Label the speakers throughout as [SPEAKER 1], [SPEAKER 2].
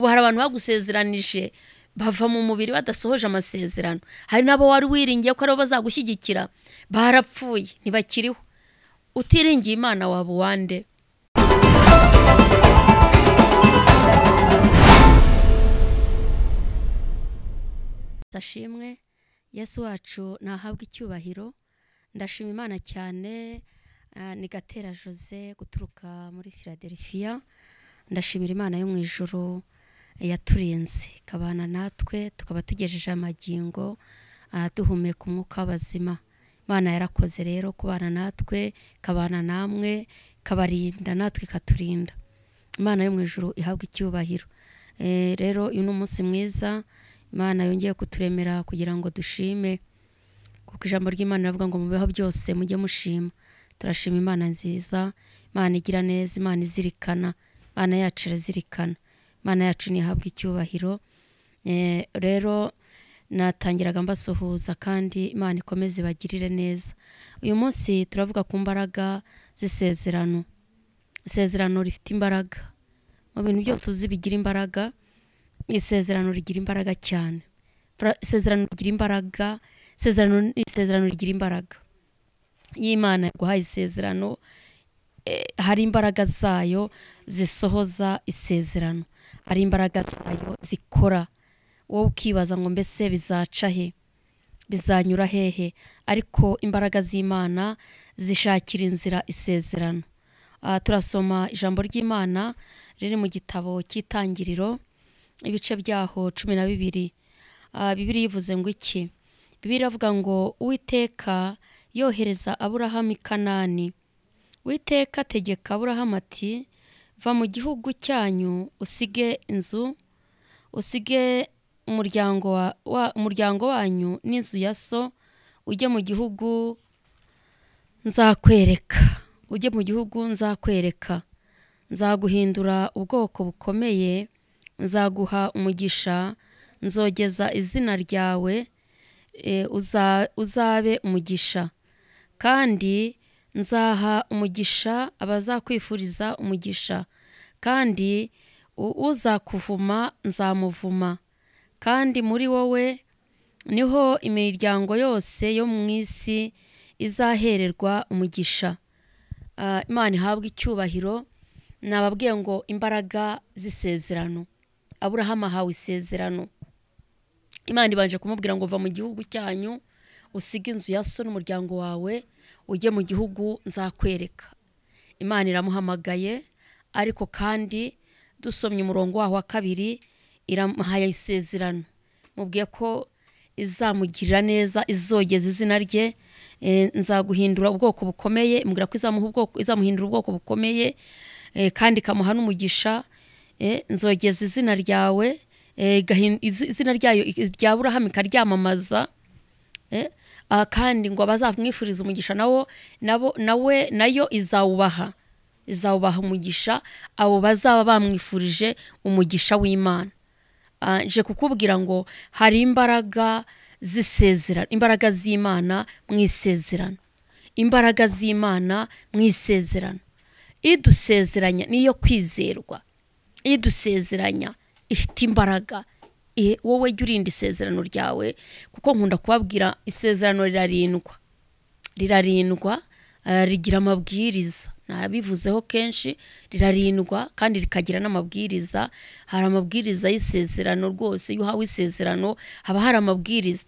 [SPEAKER 1] ubu hari abantu bagusezeranije bava mu mubiri badasohoje amasezerano, hari nabo wari wiringiye ko aribo bazagushyigikira barapfuye ntibakiriho. Utiringiye Imana waba uwande? Ndashimwe Yesu wacu nahabwa icyubahiro. Ndashima Imana cyane. Ni Gatera Jose guturuka muri Philadelphia. Ndashimira Imana yo mu ijuru yaturinze ikabana natwe tukaba tugejeje amagingo duhumeka umwuka w'abazima. Imana yarakoze rero kubana natwe, kabana namwe, kabarinda natwe ikaturinda. Imana yo mu ijuru ihabwa icyubahiro. Rero uyu ni umunsi mwiza Imana yongeye kuturemera kugira ngo dushime, kuko ijambo ry'Imana rivuga ngo mu bihe byose mujye mushima. Turashima Imana nziza, Imana igira neza, Imana izirikana, Imana yacu irazirikana, Imana yacu nihabwa icyubahiro. Rero natangiraga mbasuhuza kandi Imana ikomeze bagirire neza. Uyu munsi turavuga ku mbaraga z'isezerano. Isezerano rifite imbaraga. Mu bintu byose uzi bigira imbaraga, isezerano rigira imbaraga cyane. Isezerano rigira imbaraga, isezerano rigira imbaraga. Y'Imana yaguhaye isezerano, hari imbaraga zayo zisohoza isezerano, hari imbaraga zayo zikora. Wowe ukibaza ngo mbese bizaca he, bizanyura hehe? Ariko imbaraga z'Imana zishakira inzira isezerano. Turasoma ijambo ry'Imana riri mu gitabo cy'Itangiriro ibice byaho 12. Bibiliya ivuze ngo iki? Bibiliya ivuga ngo Uwiteka yohereza Aburahamu i Kanani. Uwiteka ategeka Aburahamu ati, va mu gihugu cyanyu usige inzu, usige umuryango wanyu n'inzu ya so, ujye mu gihugu nzakwereka. Ujye mu gihugu nzakwereka. Nzaguhindura ubwoko bukomeye, nzaguha umugisha, nzogeza izina ryawe, uzabe umugisha. Kandi nzaha umugisha abazakwifuriza umugisha, kandi uzakuvuma nzamuvuma. Kandi muri wowe niho imiryango yose yo mu isi izahererwa umugisha. Imana ihabwa icyubahiro. Nababwiye ngo imbaraga z'isezerano. Aburahamu ahawe isezerano. Imana ibanje kumubwira ngo va mu gihugu cyanyu usige inzu ya so n'umuryango wawe, ujye mu gihugu nzakwereka. Imana iramuhamagaye, ariko kandi dusomye umurongo waho wa 2 iramuhaye isezerano. Mubwiye ko izamugirira neza, izogeza izina rye, nzaguhindura ubwoko bukomeye. Mubwira ko izamuhindura ubwoko bukomeye, kandi kamuha n'umugisha. Nzogeza izina ryawe, izina ryayo rya Aburahamu ikaryamamaza. Kandi ngo abazamwifuriza umugisha nayo izawubaha umugisha abo bazaba bamwifurije umugisha w'Imana. Je kukubwira ngo hari imbaraga z'isezerano, imbaraga z'Imana mu isezerano, imbaraga z'Imana mu isezerano. Idusezeranya niyo kwizerwa, idusezeranya ifite imbaraga. Wowe jya urinda isezerano ryawe, kuko nkunda kubabwira isezerano rirarindwa, rigira amabwiriza. Nabivuzeho kenshi, rirarindwa kandi rikagira n'amabwiriza. Hari amabwiriza y'isezerano rwose. Iyo uhawe isezerano haba hari amabwiriza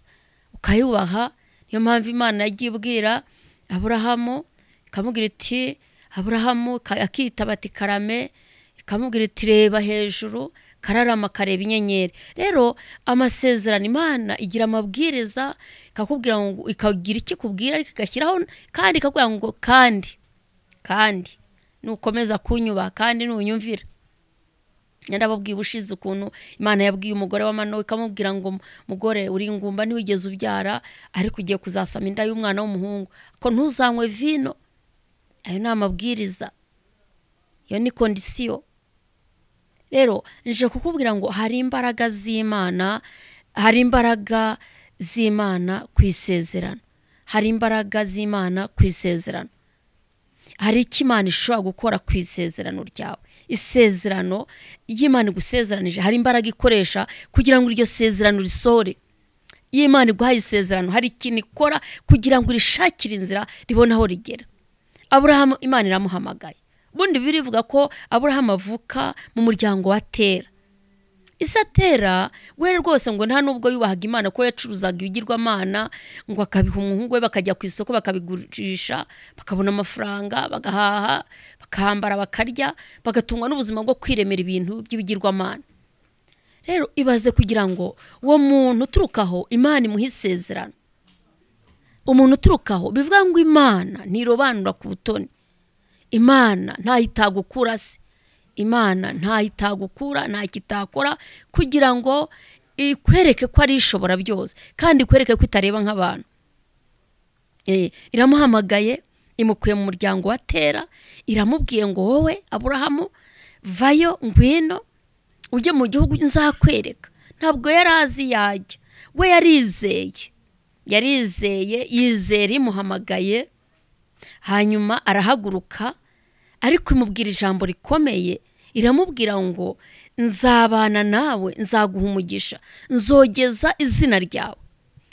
[SPEAKER 1] ukayubaha. Niyo mpamvu Imana yagiye ibwira Aburahamu, ikamubwira iti Aburahamu, akitaba ati karame, ikamubwira iti reba hejuru, kararama kareba inyenyeri. Rero amasezerano Imana igira amabwiriza, ikakubwira ngo ikagira iki kubwira, ariko igashyiraho kandi ikakubwira ngo kandi nukomeza kunyuba kandi nunyumvira. Ndababwiye ubushize ukuntu Imana yabwiye umugore wa Manowa, ikamubwira ngo mugore uri ingumba ntiwigeze ubyara, ariko ugiye kuzasama inda y'umwana w'umuhungu, ko ntuzanywe vino. Ayo ni amabwiriza, iyo ni kondisiyo. Rero nje kukubwira ngo hari imbaraga z'Imana, hari imbaraga z'Imana ku isezerano, hari imbaraga z'Imana ku isezerano. Hari icyo Imana ishobora gukora ku isezerano ryawe. isezerano y'Imana gusezeranije hari imbaraga ikoresha kugira ngo iryo sezerano risohore. Y'Imana guhaye isezerano hari ikintu ikora kugira ngo irishakire inzira ribona aho rigera. Aburahamu Imana iramuhamagaye. Bundi birivuga ko Aburahamu avuka mu muryango wa Tera. Isatera we rwose ngo nta nubwo yubahaga Imana ko yacuruzaga ibigirwamana, ngo akabiha umuhungu we bakajya ku isoko bakabigurisha bakabona amafaranga bagahaha bakambara bakarya bagatungwa n'ubuzima bwo kwiremera ibintu by'ibigirwamana. Rero ibaze kugira ngo uwo muntu uturukaho Imana imuha isezerano. Umuntu uturukaho bivuga ngo Imana ntirobanura ku butoni. Imana ntayitagukura se. Imana ntayitagukura nta kitakora kugira ngo ikwereke ko ari ishobora byose kandi ikwereke ko itareba nk'abantu. Iramuhamagaye imukuye mu muryango wa Tera, iramubwiye ngo wowe Aburahamu vayo ngwino ujye mu gihugu nzakwereka. Ntabwo yarazi yajya, we yarizeye yizera imuhamagaye, hanyuma arahaguruka. Ariko imubwira ijambo rikomeye, iramubwira ngo nzabana nawe, nzaguha umugisha, nzogeza izina ryawe.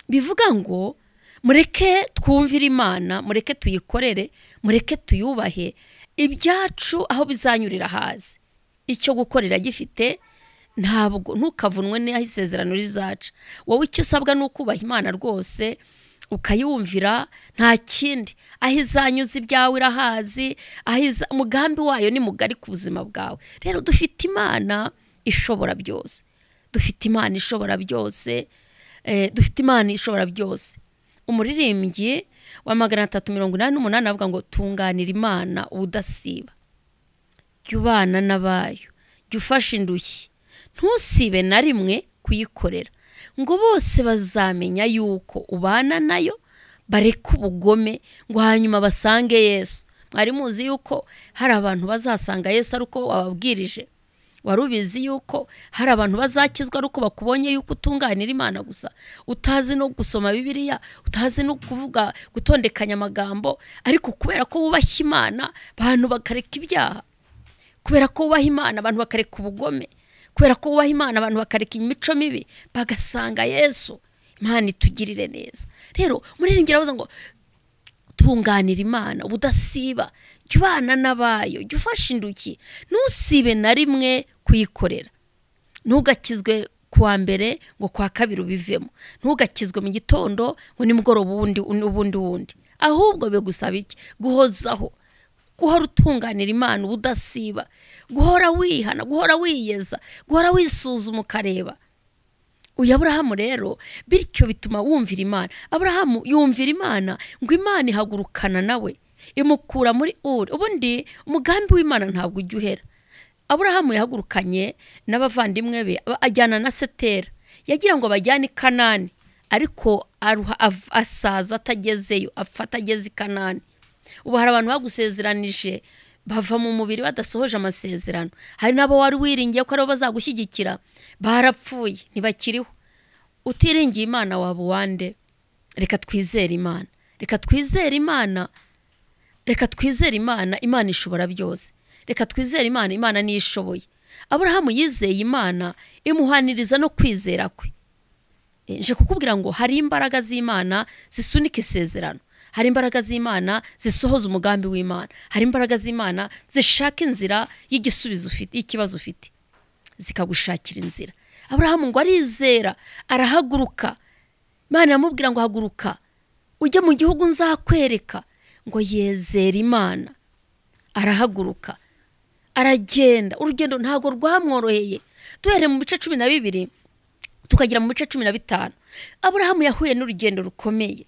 [SPEAKER 1] Bivuga ngo mureke twumvire Imana, mureke tuyikorere, mureke tuyubahe, ibyacu aho bizanyurira hazi. Icyo gukorera gifite, ntabwo ntukavunwe n'aho isezerano rizaca. Wowe icyo usabwa ni ukubaha Imana rwose ukayumvira, nta kindi. Aho izanyuze ibyawe irahazi, umugambi wayo ni mugari ku buzima bwawe. Rero dufite Imana ishobora byose, dufite Imana ishobora byose, dufite Imana ishobora byose. Umuririmbyi wa 388 avuga ngo tunganira Imana udasiba, jya ubana n'abayo, jya ufasha indushyi, ntusibe na rimwe kuyikorera, ngo bose bazamenya yuko ubana nayo, bareke ubugome, ngo hanyuma basange Yesu. Mwari muzi yuko hari abantu bazasanga Yesu ari uko wababwirije? Wari ubizi yuko hari abantu bazakizwa ari uko bakubonye yuko utunganira Imana gusa, utazi no gusoma Bibiliya, utazi no kuvuga gutondekanya amagambo, ariko kubera ko wubashye Imana abantu bakareka ibyaha, kubera ko wubaha Imana abantu bakareka ubugome, kubera ko wubaha Imana abantu bakareka imico mibi bagasanga Yesu. Imana itugirire neza. Rero muririmbira avuga ngo tunganira Imana ubudasiba, jya ubana n'abayo, jya ufasha indushyi, ntusibe na rimwe kuyikorera. Ntugakizwe kuwa mbere ngo kwa kabiri ubivemo, ntugakizwe mu gitondo ngo nimugoroba ubundi, ahubwo begusaba iki? Guhozaho, guhora utunganira Imana ubudasiba, guhora wihana, guhora wiyeza, guhora wisuzuma ukareba. Uyu Aburahamu rero bityo bituma wumvira Imana. Aburahamu yumvira Imana, ngo Imana ihagurukana nawe imukura muri Uri. Ubundi umugambi w'Imana ntabwo ujya uhera. Aburahamu yahagurukanye n'abavandimwe be ajyana na Setera, yagira ngo bajyane i Kanani, ariko asaza atagezeyo, afata ageze i Kanani. Ubu hari abantu bagusezeranije bava mu mubiri badasohoje amasezerano. Hari nabo wari wiringiye ko aribo bazagushyigikira, barapfuye ntibakiriho. Utiringiye Imana waba wande? Reka twizere Imana, reka twizere Imana, reka twizere Imana. Imana ishobora byose. Reka twizere Imana, Imana ni ishoboye. Aburahamu yizeye Imana imuhaniriza no kwizera kwe. Nje kukubwira ngo hari imbaraga z'Imana zisunika isezerano, hari imbaraga z'Imana zisohoza umugambi w'Imana, hari imbaraga z'Imana zishaka inzira y'igisubizo ufite, ikibazo ufite, zikagushakira inzira. Aburahamu ngo arizera, arahaguruka. Imana yamubwira ngo haguruka ujye mu gihugu nzakwereka, ngo yezera Imana. Arahaguruka aragenda. Urugendo ntago rwamworoheye. Duhere mu bice 12 tukagira mu bice 15. Aburahamu yahuye n'urugendo rukomeye,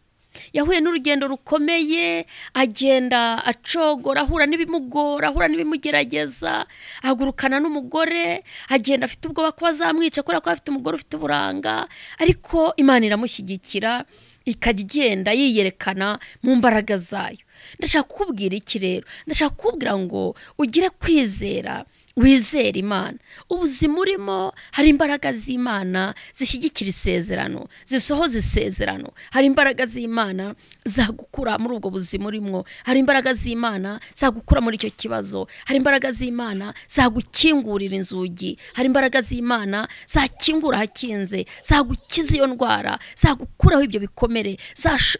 [SPEAKER 1] yahuye n'urugendo rukomeye, agenda acogora, ahura n'ibimugora, ahura n'ibimugerageza, ahagurukana n'umugore, agenda afite ubwoba ko bazamwica kubera ko afite umugore ufite uburanga, ariko Imana iramushyigikira, ikajya igenda yiyerekana mu mbaraga zayo. Ndashaka kukubwira iki rero? Ndashaka kukubwira ngo ugire kwizera wizera Imana. Ubuzima urimo hari imbaraga z'Imana zishyigikira isezerano, zisohoza isezerano. Hari imbaraga z'Imana zagukura muri ubwo buzima urimo. Hari imbaraga z'Imana zagukura muri icyo kibazo. Hari imbaraga z'Imana zagukingurira inzugi. Hari imbaraga z'Imana zakingura hakinze, zagukiza iyo ndwara, zagukuraho ibyo bikomere,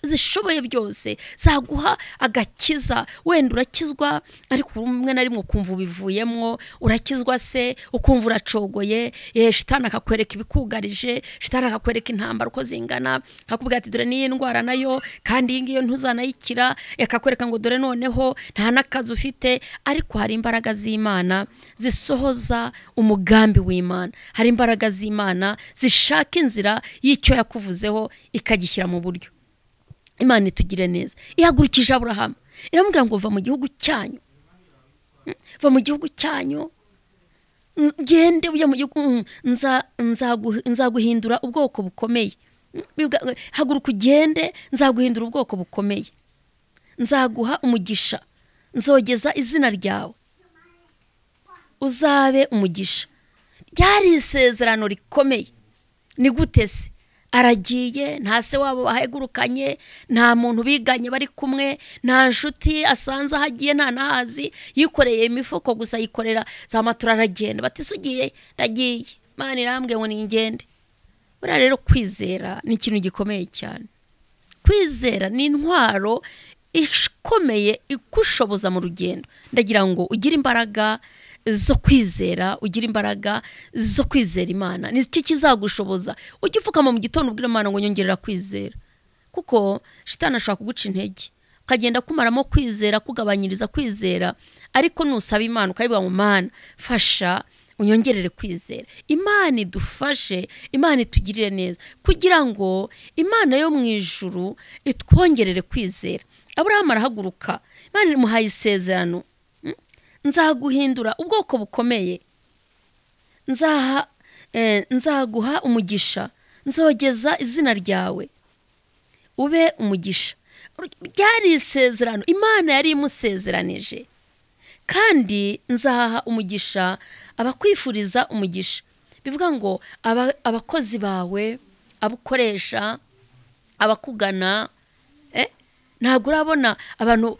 [SPEAKER 1] zishoboye byose, zaguha agakiza. Wenda urakizwa ariko umwe na rimwe ukumva ubivuyemo, urakizwa se ukumva uracogoye, shitani akakwereka ibikugarije, shitani akakwereka intambara uko zingana, akakubwira ati dore niyi ndwara nayo kandi iyi ngiyo ntuzanayikira, akakwereka ngo dore noneho nta n'akazi ufite. Ariko hari imbaraga z'Imana zisohoza umugambi w'Imana. Hari imbaraga z'Imana zishaka inzira y'icyo yakuvuzeho ikagishyira mu buryo. Imana itugire neza. Ihagurukije Aburahamu iramubwira ngo va mu gihugu cyanyu, va mu gihugu cyanyu, gende ujya mu gihugu, nzaguhindura ubwoko bukomeye. Haguruka ugende, nzaguhindura ubwoko bukomeye, nzaguha umugisha, nzogeza izina ryawe, uzabe umugisha. Ryari isezerano rikomeye. Ni gute se? Aragiye, nta se wabo bahegurukanye, nta muntu biganye bari kumwe, nta nshuti asanze ahagiye, nta nahazi, yikoreye imifuko gusa, yikorera za matura, aragenda. Bati sugiye, ndagiye, Imana irambwiye ngo ningende. Buriya rero kwizera ni ikintu gikomeye cyane. Kwizera ni intwaro ikomeye ikushoboza mu rugendo. Ndagira ngo ugire imbaraga zo kwizera, ugira imbaraga zo kwizera Imana. Ni cyo kizagushoboza. Ujye upfukama mu gitondo ubwira Imana ngo nyongerera kwizera, kuko shitani ashaka kuguca intege, ukagenda kumaramo kwizera, kugabanyiriza kwizera. Ariko nusaba Imana ukayivuga ngo Mana fasha unyongerere kwizera. Imana idufashe, Imana itugirire neza, kugira ngo Imana yo mu ijuru itwongerere kwizera. Aburahamu arahaguruka, Imana imuhaye isezerano, nzaguhindura ubwoko bukomeye, nzaguha umugisha, nzogeza izina ryawe, ube umugisha. Ryari isezerano Imana yari imusezeranije. Kandi nzaha umugisha abakwifuriza umugisha. Bivuga ngo abakozi bawe, abukoresha, abakugana, ntabwo urabona abantu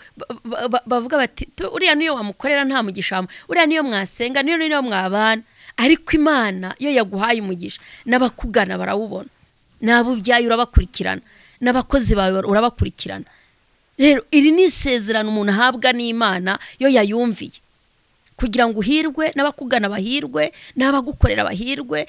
[SPEAKER 1] bavuga bati uriya niyo wamukorera nta mugisha, uriya niyo mwasenga, niyo mwabana. Ariko Imana yo yaguhaye umugisha, n'abakugana barawubona, nabo byayo urabakurikirana, n'abakozi bawe urabakurikirana. Rero iri ni isezerano umuntu ahabwa n'Imana yo yayumviye, kugira ngo uhirwe, n'abakugana bahirwe, n'abagukorera bahirwe,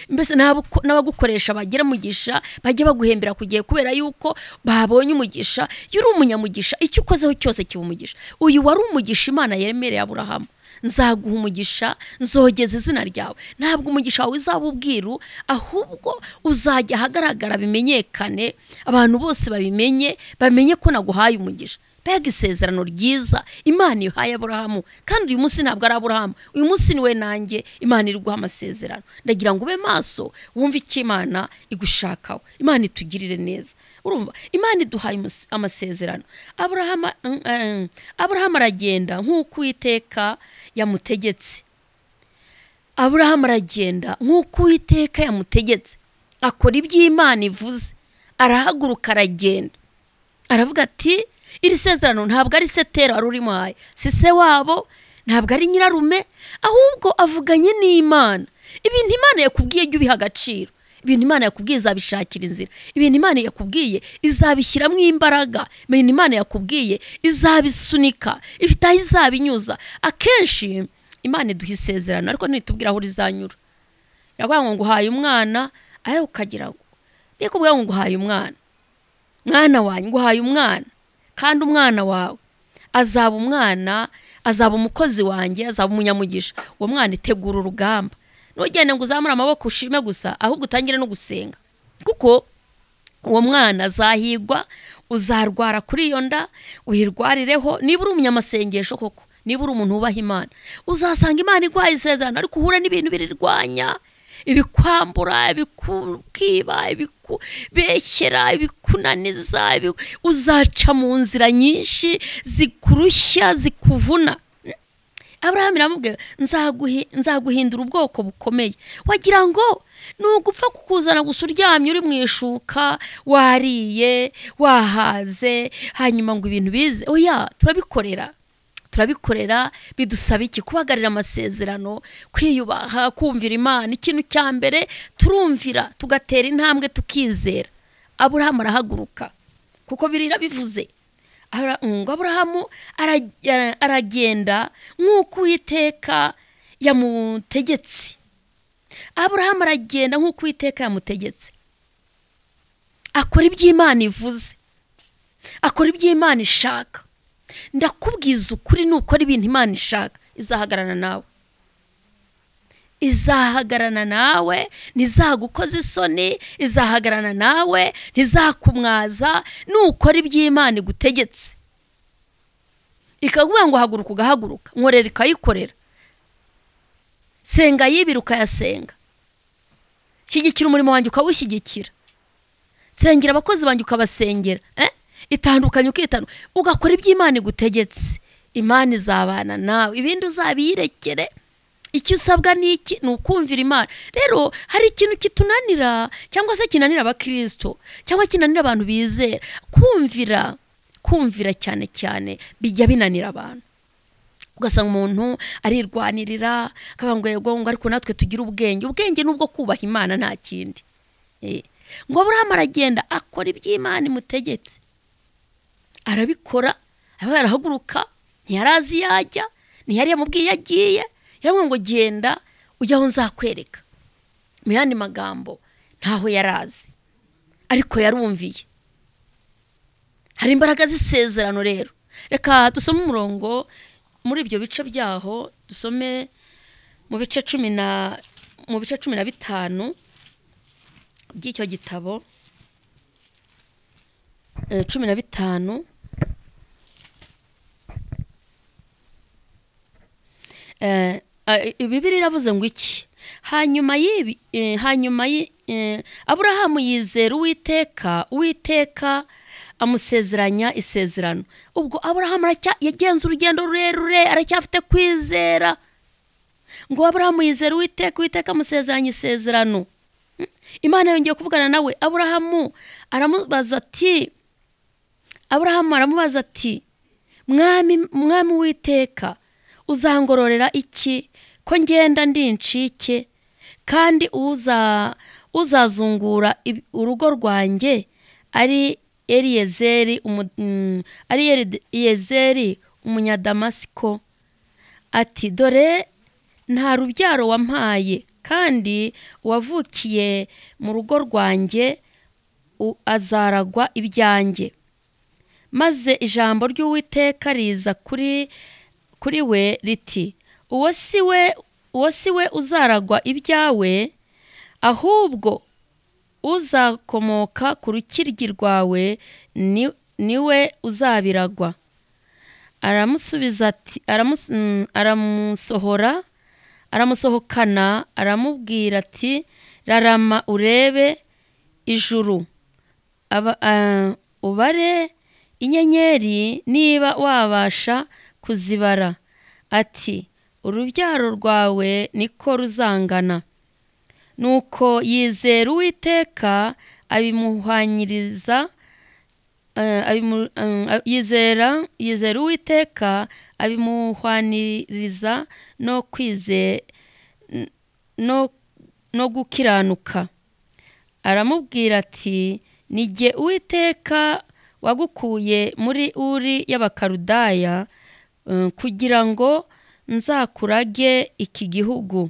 [SPEAKER 1] mbese n'abagukoresha bagira umugisha, bajye baguhembera kugiye, kubera yuko babonye umugisha. Yuri umunyamugisha, icyo ukozeho cyose kiba umugisha. Uyu wari umugisha Imana yemereye Aburahamu. Nzaguha umugisha, nzogeza izina ryawe. Ntabwo umugisha wawe uzaba ubwiru, ahubwo uzajya ahagaragara, bimenyekane, abantu bose babimenye, bamenye ko naguhaye umugisha. Mbega isezerano ryiza Imana ihaye Aburahamu. Kandi uyu munsi ntabwo ari Aburahamu, uyu munsi ni we nanjye Imana iri guha amasezerano. Ndagira ngo ube maso, wumve icyo Imana igushakaho. Imana itugirire neza. Urumva, Imana iduhaye amasezerano. Aburahamu aragenda nk'uko Uwiteka yamutegetse. Aburahamu aragenda nk'uko Uwiteka yamutegetse, akora ibyo Imana ivuze. Arahaguruka aragenda, aravuga ati iri sezerano ntabwo ari Setera wari urimo haye, si se wabo, ntabwo ari nyirarume, ahubwo avuganye n'Imana. Ibintu Imana yakubwiye jya ubiha agaciro. Ibintu Imana yakubwiye izabishakira inzira. Ibintu Imana yakubwiye izabishyiramo imbaraga. Ibintu Imana yakubwiye izabisunika, ifite aho izabinyuza. Akenshi Imana iduha isezerano ariko ntitubwira aho rizanyura. Yavuga ngo nguhaye umwana, aho ukagira ngo nikubwira ngo nguhaye umwana, mwana wanjye nguhaye umwana, kandi umwana wawe azaba umwana, azaba umukozi wanjye, azaba umunyamugisha. Uwo mwana itegura urugamba. Ntugende ngo uzamure amaboko ushime gusa, ahubwo utangire no gusenga, kuko uwo mwana azahigwa, uzarwara kuri iyo nda, uhirwarireho. Niba uri umunyamasengesho koko, niba uri umuntu wubaha Imana, uzasanga Imana iguhaye isezerano, ariko uhura n'ibintu birirwanya, ibikwambura, ibikukiba, ibikubeshyera, ibikunaniza, uzaca mu nzira nyinshi zikurushya, zikuvuna. Abraham iramubwira nzaguhindura ubwoko bukomeye. Wagira ngo nugupfa kukuzana gusa uryamye uri mu ishuka wariye wahaze hanyuma ngo ibintu bize. Oya, turabikorera bidusaba iki? Kubagarira amasezerano, kwiyubaha, kumvira Imana. Ikintu cya mbere turumvira, tugatera intambwe, tukizera. Abraham arahaguruka kuko birira bivuze. Abrahamu aragenda nk'uko Uwiteka yamutegetse. Abrahamu aragenda nk'uko Uwiteka yamutegetse, akora ibyo Imana ivuze, akora ibyo Imana ishaka. Ndakubwiza ukuri, nukora ibintu Imana ishaka izahagarana nawe, izahagarana nawe, ntizagukoza isoni, izahagarana nawe, ntizakumwaza. Nukora ibyo Imana igutegetse, ikavuga ngo haguruka ugahaguruka, nkorera ikayikorera, senga yibira ukayasenga, shyigikira umurimo wanjye ukawushyigikira, sengera abakozi banjye ukabasengera, itandukanye ukitandukanya, ugakora ibyo Imana igutegetse. Imana izabana nawe, ibindi uzabiyirekere. Icyo usabwa ni iki? Ni ukumvira Imana. Rero hari ikintu kitunanira, cyangwa se kinanira abakristo, cyangwa kinanira abantu bizera. Kumvira cyane cyane bijya binanira abantu. Ugasanga umuntu arirwanirira, akavuga ngo yego, ngo ariko natwe tugira ubwenge. Ubwenge nubwo kubaha Imana nta kindi. Ngo Abraham aragenda akora ibyo Imana imutegetse, arabikora. Arahaguruka, ntiyarazi yajya, ntiyari yamubwiye yagiye. Yaramubwiye ngo genda ujya aho nzakwereka. Mu yandi magambo ntaho yarazi, ariko yarumviye. Hari imbaraga z'isezerano rero. Reka dusome umurongo muri ibyo bice byaho, dusome mu bice 15 by'icyo gitabo, 15. Bibiliya iravuze ngo iki? Hanyuma Aburahamu yizera Uwiteka amusezeranya isezerano. Ubwo Aburahamu yagenze urugendo rurerure, aracyafite kwizera. Ngo Aburahamu yizera Uwiteka amusezeranya isezerano. Imana yongeye kuvugana nawe. Aburahamu aramubaza ati, mwami Uwiteka, uzangororera iki ko ngenda ndi incike, kandi uzazungura urugo rwanjye ari Eliyezeri umunyadamasiko? Ati, dore nta rubyaro wampaye, kandi uwavukiye mu rugo rwanjye azaragwa ibyanjye. Maze ijambo ry'Uwiteka riza kuri we riti, uwo si we uzaragwa ibyawe, ahubwo uzakomoka ku rukiryi rwawe niwe uzabiragwa. Aramusubiza ati, aramusohokana, aramubwira ati, rarama urebe ijuru, ubare inyenyeri niba wabasha kuzibara. Ati, urubyaro rwawe niko ruzangana. Nuko yizera Uwiteka abimuhwanyiriza, yizera Uwiteka abimuhwaniriza no gukiranuka. Aramubwira ati, ni jye Uwiteka wagukuye muri Uri y'Abakaludaya kugira ngo nzakurage iki gihugu.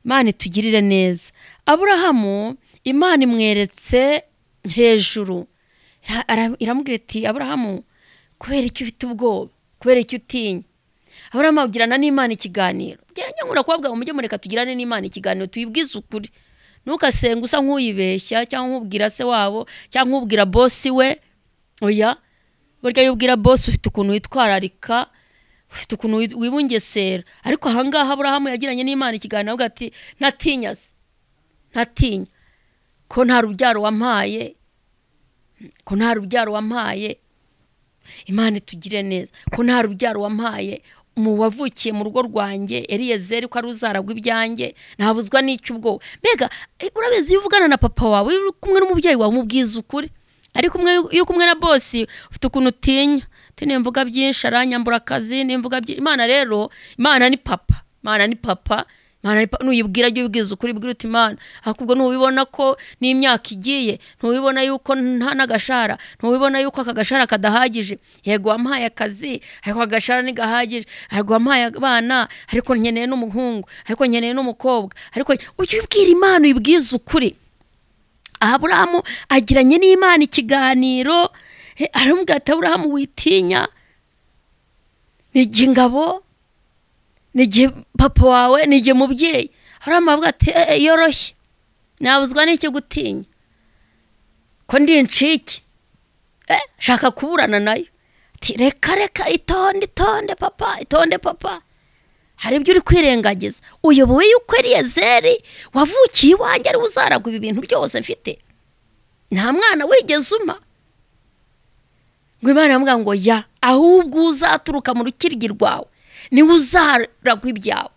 [SPEAKER 1] Imana itugirire neza. Aburahamu Imana imweretse hejuru, iramubwira iti, Aburahamu, kubera icyo ufite ubwoba, kubera icyo utinya? Aburahamu agirana n'Imana ikiganiro. Nkunda kubabwira ngo mujye mureka tugirane n'Imana ikiganiro, tuyibwize ukuri. Ntukasenga usa nk'uyibeshya, cyangwa nk'ubwira se wabo, cyangwa nk'ubwira bosi we. Oya, burya yubwira bosi ufite ukuntu witwararika, ufite ukuntu wibungesera. Ariko ahangaha Aburahamu yagiranye n'Imana ikiganiro, avuga ati, ntatinya ko nta rubyaro wampaye. Imana itugire neza, ko nta rubyaro wampaye, mu wavukiye mu rugo rwanjye Eliyezeri ko ari uzaragwa ibyanjye ntabuzwa n'icyo ubwo mbega urabizi iyo uvugana na papa wawe uri kumwe n'umubyeyi wawe umubwiza ukuri ariko iyo kumwe na boss ufite ukuntu utinya nimvuga byinshi aranyambura akazi nimvuga Imana rero Imana ni papa nuyibwira jye ubwiza ukuri bwira uti Imana akubwo ntubibona ko n'imyaka igiye ntubibona yuko nta nagashara ntubibona yuko akagashara kadahagije yego wampaye akazi ariko agashara ni gahagije ariko wampaye abana ariko nkeneye n'umuhungu ariko nkeneye n'umukobwa ariko ujye ubwira Imana uyibwiza ukuri. Aburahamu agiranye n'Imana ikiganiro aramubwira ati Aburahamu witinya nige ngabo nige papa wawe nige mubyeyi. Aburahamu avuga ati yoroshye nabuzwa n'iki gutinya ko ndi incike shaka kuburana nayo ati reka itonde papa hari ibyo uri kwirengagiza uyobowe yuko Eliyezeri wavukiye iwanjye ari uzaragwa ibi bintu byose mfite nta mwana wigeze uma ngo Imana iramubwira ngo ya ahubwo uzaturuka mu rukiryi rwawe niwe uzaragwa ibyawe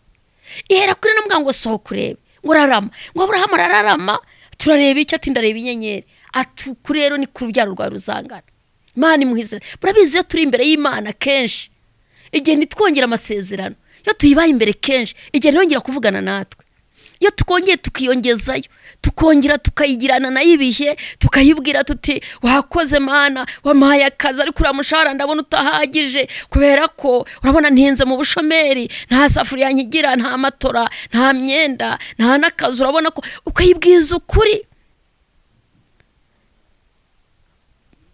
[SPEAKER 1] ihera kuri namubwira ngo sohoka urebe ngo rarama ngo Aburahamu arararama turareba icyo ati ndareba inyenyeri ati kurero ni ku rubyaro rwa ruzangana. Imana imuhize burabizi iyo turi imbere y'Imana kenshi igihe nitwongera amasezerano iyo tuyibaye imbere kenshi igihe ntiyongera kuvugana natwe iyo tukongeye tukiyongezayo tukongera tukayigirana nayo ibihe tukayibwira tuti wakoze Mana wampaye akazi ariko uramushahara ndabona utahagije kubera ko urabona ntinze mu bushomeri nta safuriya nkigira nta matora nta myenda nta nakazi urabona ko ukayibwiza ukuri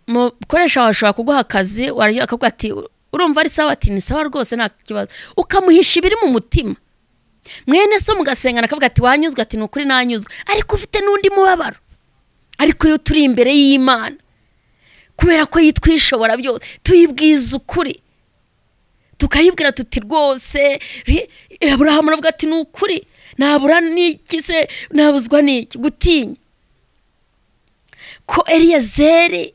[SPEAKER 1] mukoresha washobora kuguha akazi waryo akavuga ati urumva ari sawa ati ni sawa rwose nta kibazo ukamuhisha ibiri mu mutima mwene so mugasengana akavuga ati wanyuzwe ati nukuri nanyuzwe ariko ufite n'undi mubabaro ariko iyo turi imbere y'Imana kubera ko yitwishobora byose tuyibwiza ukuri tukayibwira tuti rwose Aburahamu aravuga ati nukuri nabura n'iki se nabuzwa n'iki gutinya ko Eliyezeri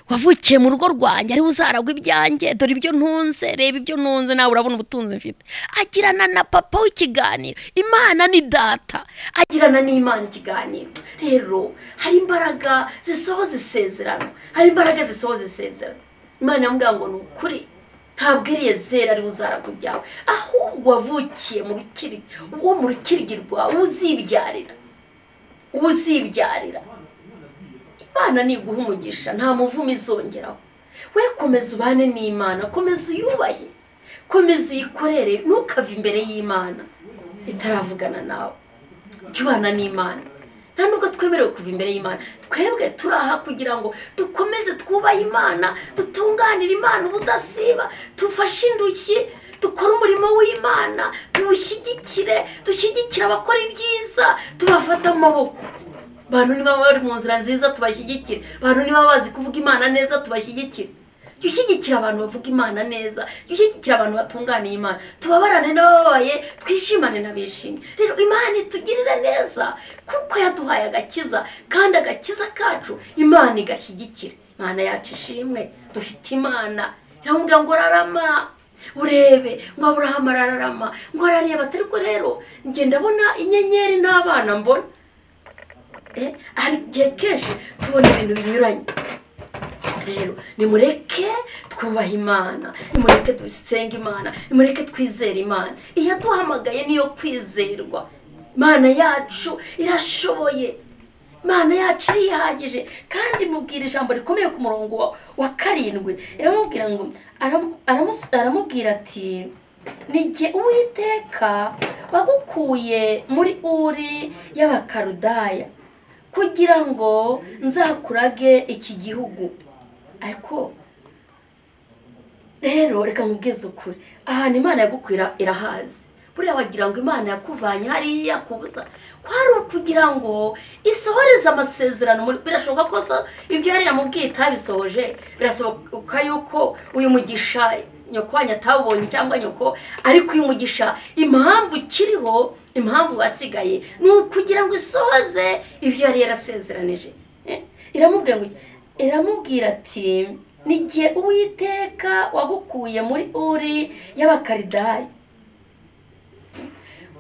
[SPEAKER 1] wavukiye mu rugo rwanjye ari uzaragwa ibyanjye dore ibyo ntunze reba ibyo ntunze nawe urabona ubutunzi mfite agirana na papa w'ikiganiro Imana ni data agirana n'Imana ikiganiro rero hari imbaraga zisohoza isezerano Imana yamubwira ngo nukuri ntabwo Eliyezeri ari uzaragwa ibyawe ahubwo wavukiye mu rukiryi rwawe uzibyarira Imana niguha umugisha nta muvumo izongeraho we komeza ubane n'Imana komeza uyubahe komeza uyikorere ntukave imbere y'Imana itaravugana nawe jyubana n'Imana nta nubwo twemerewe kuva imbere y'Imana twebwe turaha kugira ngo dukomeze twubahe Imana dutunganire Imana ubudasiba tufashe indushyi dukora umurimo w'Imana dushyigikire abakora ibyiza tubafata amaboko bantu niba bari mu nzira nziza tubashyigikire bantu niba bazi kuvuga Imana neza tubashyigikire dushyigikira abantu bavuga Imana neza dushyigikira abantu batunganiye Imana tubabarane n'ababaye twishimane n'abishimye rero Imana itugirira neza kuko yaduhaye agakiza kandi agakiza kacu Imana igashyigikire Imana yacu ishimwe dufite Imana iramubwira ngo rarama urebe ngo Aburahamu arararama ngo arareba ariko rero njye ndabona inyenyeri n'abana mbona hari igihe kenshi tubona ibintu binyuranye rero nimureke twubaha Imana nimureke dusenge Imana nimureke twizere Imana iyo duhamagaye niyo kwizerwa Imana yacu irashoboye Imana yacu irihagije kandi mubwira ijambo rikomeye ku murongo wa 7 iramubwira ngo aramubwira ati nige Uwiteka wagukuye muri Uri y'Abakarudaya kugira ngo nzakurage iki gihugu ariko rero reka nkubwize ukuri ahantu Imana yagukwira irahazi buriya wagira ngo Imana yakuvanye hariya kubuza kwari ukugira ngo isohoreze amasezerano birashoboka ko ibyo yari yamubwiye itabisohoje birasohoka yuko uyu mugisha nyoko wanya atabonye cyangwa nyoko ariko uyu mugisha impamvu kiriho impamvu wasigaye ni ukugira ngo isohoze ibyo yari yarasezeranije iramubwira ati nigihe Uwiteka wagukuye muri Uri y'Abakaridayi,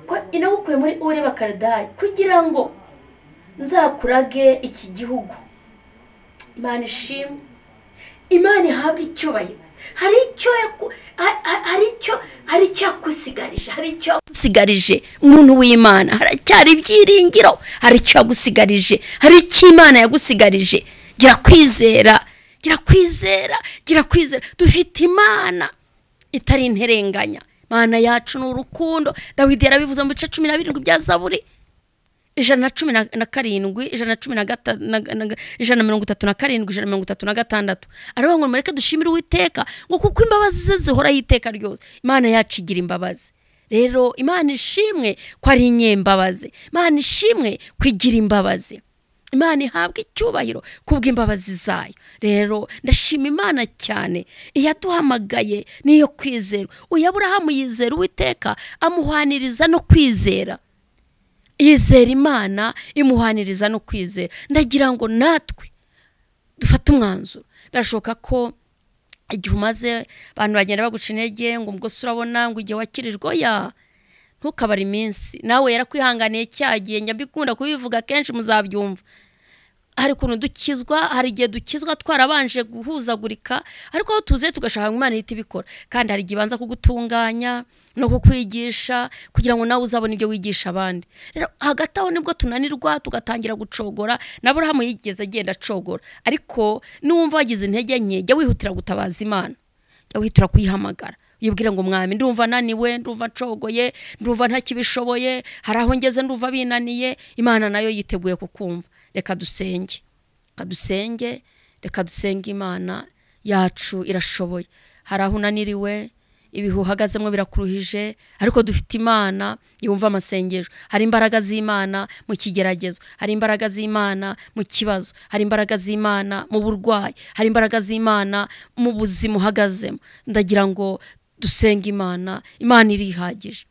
[SPEAKER 1] ko inagukuye muri Uri y'Abakaridayi kugira ngo nzakurage iki gihugu. Imana ishimwe, Imana ihabwe icyubahiro. Hari icyo yagusigarije umuntu w'Imana, haracyari ibyiringiro, hari icyo yagusigarije, hari icyo Imana yagusigarije. Gira kwizera, dufite Imana itari interenganya. Imana yacu ni urukundo. Dawidi yarabivuze mu bice 17 bya Zaburi 117, 137, 136. Aravuga ngo mureke dushimire Uwiteka ngo kuko imbabazi ze zihora iteka ryose. Imana yacu igira imbabazi. Rero Imana ishimwe ko ari inyembabazi, Imana ishimwe kwigira imbabazi. Imana ihabwe icyubahiro kubw'imbabazi zayo. Rero ndashima Imana cyane iyaduhamagaye niyo kwizera. Uyu Aburahamu yizera Uwiteka amuhaniriza no kwizera. Yizera Imana imuhaniriza no kwizera. Ndagira ngo natwe dufate umwanzuro. Birashoboka ko igihe umaze abantu bagenda baguca intege ngo ubwo urabona ngo igihe wakirirwa ya ntukabara iminsi. Nawe yarakwihanganiye cyagiye, nyabikunda kubivuga kenshi muzabyumva. Hari kuntu dukizwa, hari igihe dukizwa twarabanje guhuzagurika, ariko aho tuze tugashaka Imana ihita ibikora. Kandi hari igihe banza kugutunganya no kukwigisha kugira ngo nawe uzabone ibyo wigisha abandi. Rero hagati aho nibwo tunanirwa tugatangira gucogora. Na Aburahamu yigeze agenda acogora, ariko niwumva wagize intege nke jya wihutira gutabaza Imana, jya wihutira kuyihamagara. Yibwira ngo mwami ndumva naniwe, ndumva ncogoye, ndumva ntakibishoboye, hari aho ngeze ndumva binaniye. Imana nayo yiteguye kukumva. Reka dusenge, reka dusenge. Imana yacu irashoboye. Hari aho unaniriwe, ibihu uhagazemo birakuruhije, ariko dufite Imana yumva amasengesho. Hari imbaraga z'Imana mu kigeragezo, hari imbaraga z'Imana mu kibazo, hari imbaraga z'Imana mu burwayi, hari imbaraga z'Imana mu buzima uhagazemo. Ndagira ngo dusenge Imana. Imana irihagije,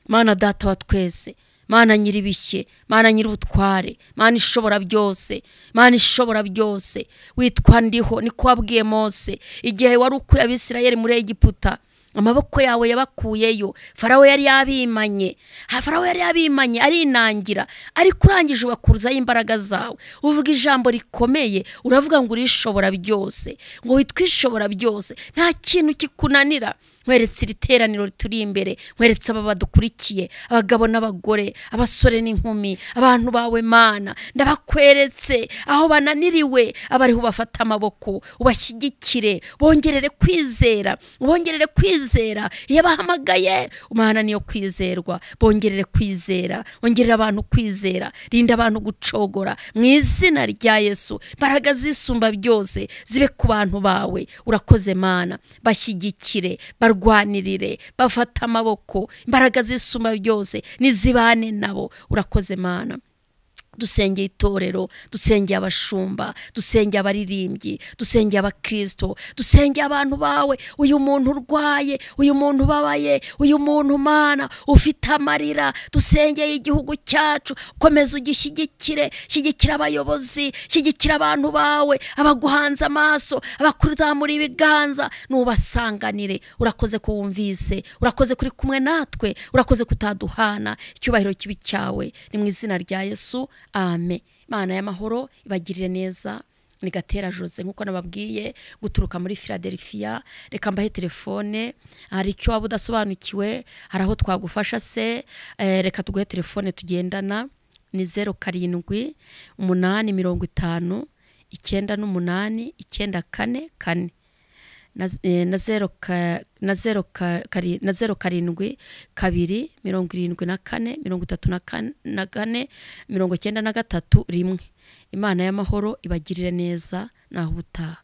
[SPEAKER 1] Imana data wa twese, Mana nyiribishye, Mana nyirubutware, Mana ishobora byose, Mana ishobora byose. Witwa ndiho niko wabwiye Mose igihe wari ukuye Abisirayeli muri Egiputa. Amaboko yawe yabakuyeyo. Farawo yari yabimanye, arinangira, ariko urangije ubakuruzaho imbaraga zawe. Uvuga ijambo rikomeye, uravuga ngo urishobora byose, ngo witwishobora byose, nta kintu kikunanira. Nkweretse iri teraniro rituri imbere, nkweretse aba badukurikiye, abagabo n'abagore, abasore n'inkumi, abantu bawe Mana, ndabakweretse aho bananiriwe, abariho bafata amaboko, ubashyigikire, bongerere kwizera. Iyo bahamagaye Mana niyo kwizerwa, bongerere kwizera, ongerera abantu kwizera, rinda abantu gucogora mu izina rya Yesu. Imbaraga zisumba byose zibe ku bantu bawe. Urakoze Mana, bashyigikire, barwanirire, bafata amaboko. Imbaraga zisumba byose nizibane nabo. Urakoze Mana. Dusengeye itorero, dusengeye abashumba, dusengeye abaririmbyi, dusengeye abakristo, dusengeye abantu bawe. Uyu muntu urwaye, uyu muntu ubabaye, uyu muntu Mana ufite amarira, dusengeye igihugu cyacu. Komeza ugishyigikire, shyigikira abayobozi, shyigikira abantu bawe, abaguhanze amaso, abakuzamura ibiganza, nubasanganire. Urakoze ko wumvise, urakoze kuri kumwe natwe, urakoze kutaduhana. Icyubahiro kibi cyawe ni mu izina rya Yesu. Amen. Imana y'amahoro ibagirire neza. Ni Gatera Jose nkuko nababwiye, guturuka muri Philadelphia. Reka mbahe telefone, hari icyo waba udasobanukiwe, hari aho twagufasha se. Reka tuguhe telefone tugendana, ni 07 850 98 na 07 2 74 33 1. Imana y'amahoro ibagirire neza naho ubutaha.